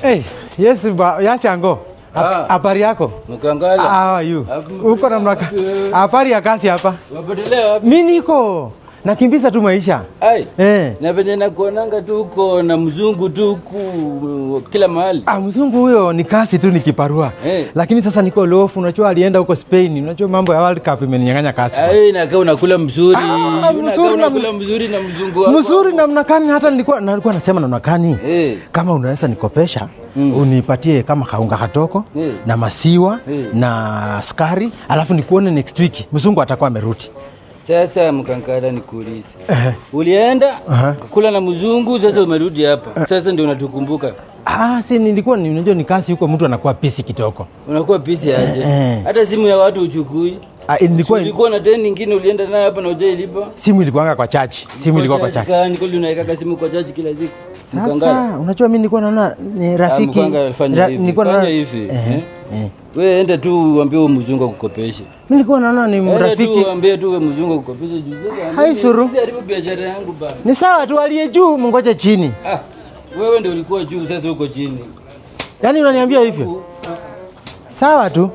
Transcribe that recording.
Hey, yes yango. Habari yako? Mkangala. How are you? Uko namna gani? Habari ya kazi hapa? Wapotelea wapi? Mimi niko nakimbiza tu maisha. Na venye nakuonanga tu uko na mzungu tu kila mahali. Mzungu huyo ni kazi tu nikiparua. Lakini sasa niko lofu, unajua alienda huko Spain. Unajua mambo ya World Cup imeninyang'anya kazi. Nakaa unakula mzuri. Unakula mzuri na mzungu wako. Mzuri namna gani? Hata nilikuwa nasema namna gani? Kama unaweza nikopesha, unipatie kama kaunga katoko na masiwa na skari, alafu nikuone next week. Mzungu atakuwa amerudi. Sasa Mkankala nikuulize. Ulienda kukula na mzungu, sasa umerudi hapa. Sasa ndio unatukumbuka. Si nilikuwa unajua ni kazi huko, mtu anakuwa pisi kitoko. Unakuwa pisi aje? Hata simu ya watu uchukui. Nilikuwa na deni nyingine ulienda nayo hapa na hujai lipa. Simu ilikuwa kwa church. Simu ilikuwa kwa church. Kwani kweli unaweka simu kwa church kila siku? Sasa unajua mimi nilikuwa naona ni rafiki. Nilikuwa naona hivi. Wewe enda tu uambie huyo mzungu akukopeshe. Mimi nilikuwa naona ni rafiki. Enda tu uambie tu huyo mzungu akukopeshe juu. Hai suru. Jaribu biashara yangu bana. Ni sawa tu, aliye juu mngoje chini. Wewe ndio ulikuwa juu, sasa uko chini. Yaani unaniambia hivyo? Sawa tu.